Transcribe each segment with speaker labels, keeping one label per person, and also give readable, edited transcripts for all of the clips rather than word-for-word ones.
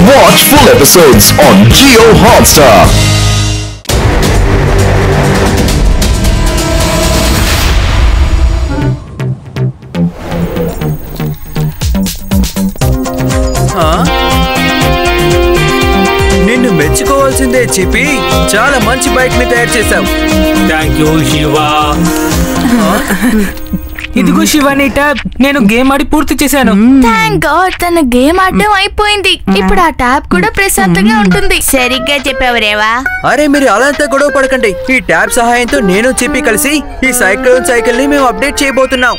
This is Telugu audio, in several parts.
Speaker 1: Watch full episodes on Jio Hotstar.
Speaker 2: నిన్ను మెచ్చుకోవాల్సిందే చిపి, చాలా మంచి బైక్ ని తయారు చేశావు.
Speaker 3: థాంక్యూ శివా.
Speaker 4: ఇదిగో శివాని ట్యాబ్, నేను గేమ్ ఆడి పూర్తి చేశాను.
Speaker 5: థాంక్ గాడ్, తన గేమ్ ఆడటం అయిపోయింది. ఇప్పుడు ఆ ట్యాబ్ కూడా ప్రశాంతంగా ఉంటుంది. సరిగ్గా చెప్పావు రేవా.
Speaker 2: అరే మీరు అలాంతా గొడవ పడకండి. ఈ ట్యాబ్ సహాయంతో నేను చిపి కలిసి ఈ సైకిల్ ని మేము అప్డేట్ చేయబోతున్నాం.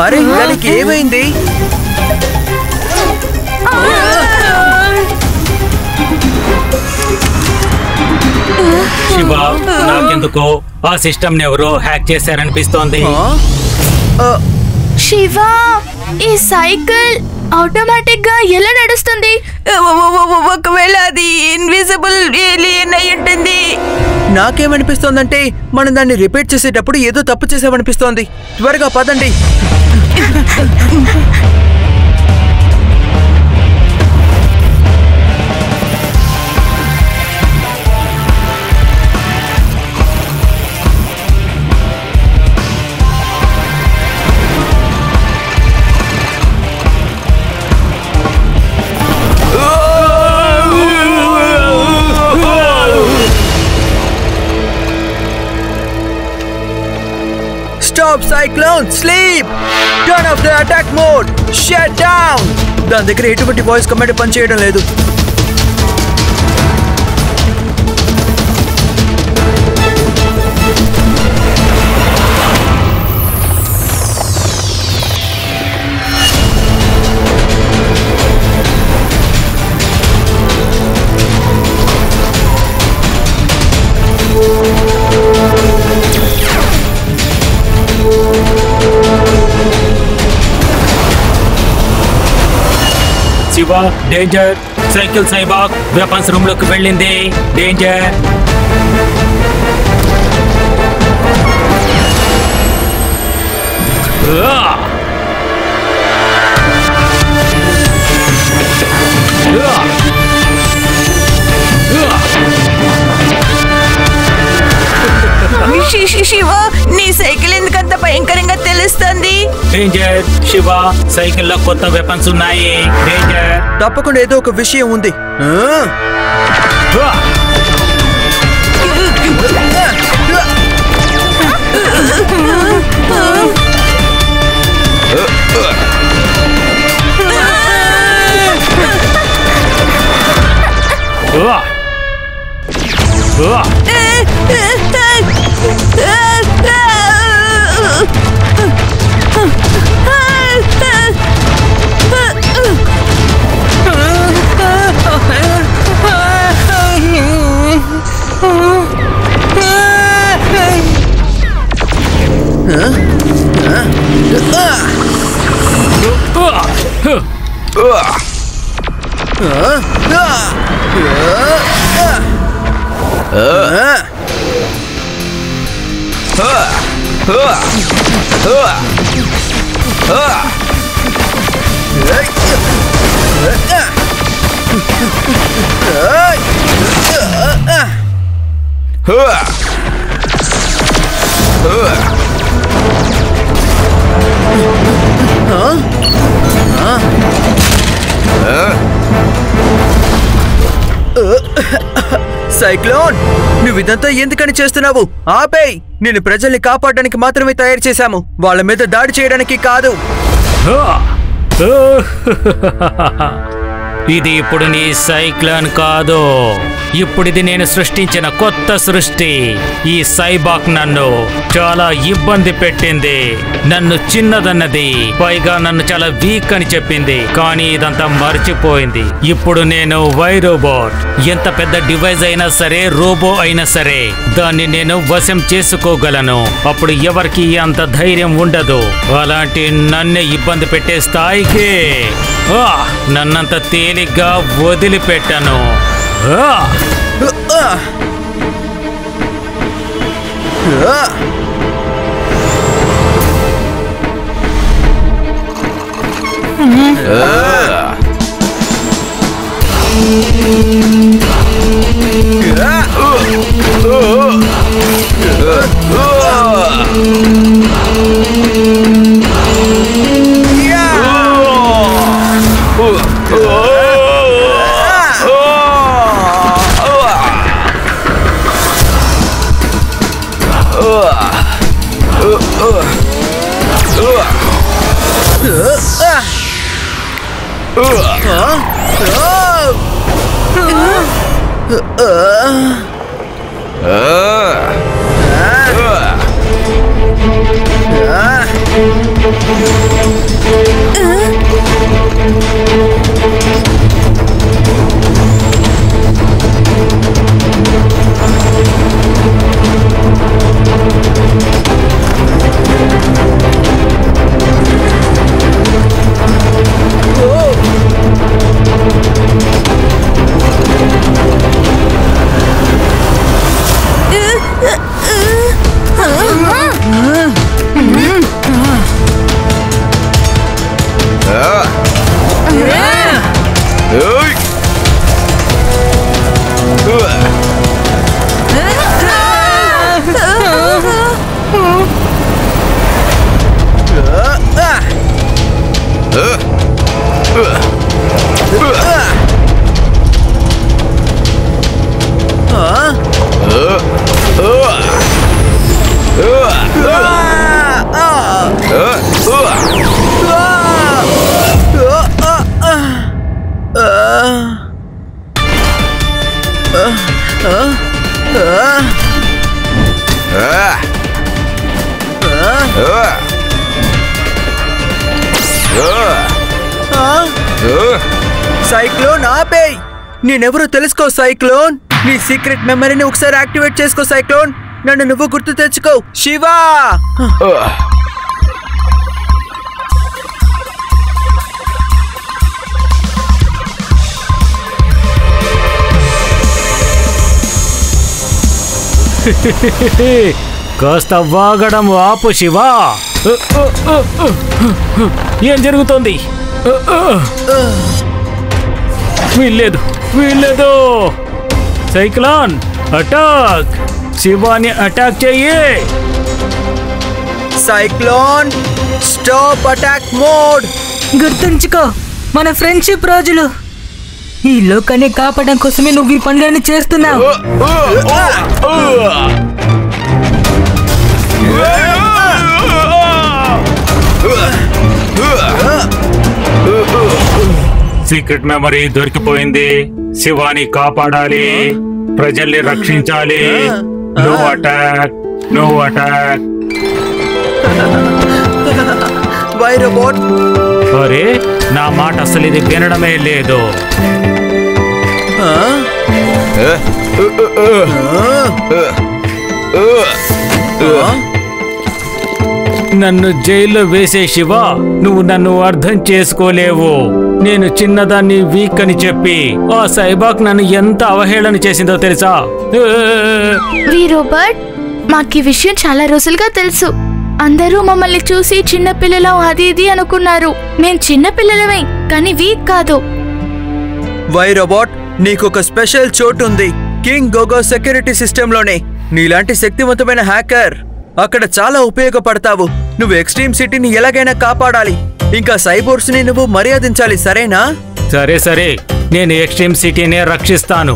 Speaker 2: అరే దానికి ఏమైంది?
Speaker 3: శివా, నాకెందుకో ఆ సిస్టమ్ ని ఎవరో హ్యాక్ చేశారనిపిస్తోంది.
Speaker 5: శివా, ఈ సైకిల్ ఆటోమేటిక్ గా ఎలా నడుస్తుంది? ఒకవేళ అది ఇన్విజిబుల్ ఏలియన్ అయి ఉంటుంది.
Speaker 2: నాకేమనిపిస్తోందంటే మనం దాన్ని రిపేర్ చేసేటప్పుడు ఏదో తప్పు చేసామనిపిస్తోంది. త్వరగా పదండి. Stop Cyclone! Sleep! Turn off the attack mode! Shut down! దాని దగ్గర ఎటువంటి వాయిస్ కమాండ్ పనిచేయడం లేదు.
Speaker 3: శివా, డేంజర్! సైకిల్ సైబాక్ వెపన్స్ రూమ్ లోకి వెళ్ళింది. డేంజర్!
Speaker 5: శివా, నీ సైకిల్ ఎందుకంత భయంకరంగా తెలుస్తుంది?
Speaker 3: డేంజర్! శివా, సైకిల్ లో కొత్త వెపన్స్ ఉన్నాయి. డేంజర్!
Speaker 2: తప్పకుండా ఏదో ఒక విషయం ఉంది. సైక్లోన్, నువ్వు ఇదంతా ఎందుకని చేస్తున్నావు? ఆపేయ్. నేను ప్రజల్ని కాపాడడానికి మాత్రమే తయారు చేశాము, వాళ్ళ మీద దాడి చేయడానికి కాదు.
Speaker 3: ఇది ఇప్పుడు నీ సైక్లోన్ కాదు, ఇప్పుడిది నేను సృష్టించిన కొత్త సృష్టి. ఈ సైబాక్ నన్ను చాలా ఇబ్బంది పెట్టింది, నన్ను చిన్నదన్నది, పైగా నన్ను చాలా వీక్ అని చెప్పింది. కానీ ఇదంతా మర్చిపోయింది. ఇప్పుడు నేను వైరోబోట్. ఎంత పెద్ద డివైస్ అయినా సరే, రోబో అయినా సరే, దాన్ని నేను వశం చేసుకోగలను. అప్పుడు ఎవరికి అంత ధైర్యం ఉండదు. అలాంటి నన్నే ఇబ్బంది పెట్టే స్థాయికి నన్నంత తేలిగ్గా వదిలిపెట్టను.
Speaker 2: సైక్లోన్ ఆపేయ్. నేనెవరో తెలుసుకో సైక్లోన్. నీ సీక్రెట్ మెమరీని ఒకసారి యాక్టివేట్ చేసుకో సైక్లోన్. నన్ను నువ్వు గుర్తు తెచ్చుకో. శివా,
Speaker 3: కాస్త వాగడం ఆపు శివా. ఏం జరుగుతోంది? వీల్లేదు, వీల్లేదు. Cyclone attack. శివాని అటాక్ చెయ్యి.
Speaker 2: Cyclone stop attack mode.
Speaker 4: గుర్తుంచుకో, మన ఫ్రెండ్షిప్ రోజులు. ఈ లోకాన్ని కాపాడడం కోసమే నువ్వు ఈ పనులన్నీ చేస్తున్నావు.
Speaker 3: Secret memory దొరికిపోయింది. శివాని కాపాడాలి, ప్రజల్ని రక్షించాలి. No attack, no attack.
Speaker 2: వైరోబోట్,
Speaker 3: అరే నా మాట అసలు ఇది వినడమే లేదు. నన్ను జైల్లో వేసే శివా, నువ్వు నన్ను అర్థం చేసుకోలేవు. నేను చిన్నదాన్ని వీక్ అని చెప్పి ఆ సైబాక్ నన్ను ఎంత అవహేళన చేసిందో తెలుసా?
Speaker 5: వీరోబర్ట్, మాకు ఈ విషయం చాలా రోజులుగా తెలుసు. అందరూ మమ్మల్ని చూసి చిన్నపిల్లలం అది ఇది అనుకున్నారు. మేం చిన్నపిల్లలమే, కానీ వీక్ కాదు.
Speaker 2: వైరోబోట్, నీకొక స్పెషల్ చోటు ఉంది కింగ్ గోగో సెక్యూరిటీ సిస్టంలోనే. నీలాంటి శక్తివంతమైన హ్యాకర్ అక్కడ చాలా ఉపయోగపడతావు. నువ్వు ఎక్స్ట్రీమ్ సిటీని ఎలాగైనా కాపాడాలి. ఇంకా సైబోర్స్ ని నువ్వు మర్యాదించాలి, సరేనా?
Speaker 3: సరే సరే, నేను ఎక్స్ట్రీమ్ సిటీనే రక్షిస్తాను.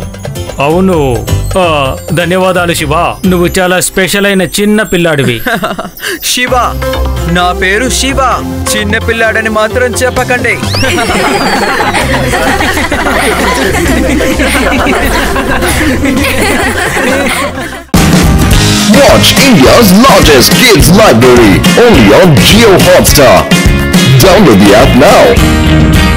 Speaker 3: అవును, ధన్యవాదాలు శివ. నువ్వు చాలా స్పెషల్ అయిన చిన్న పిల్లాడివి.
Speaker 2: శివ, నా పేరు శివ. చిన్న పిల్లాడని మాత్రం చెప్పకండి.
Speaker 1: Watch India's largest kids library only on Jio Hotstar. Download the app now.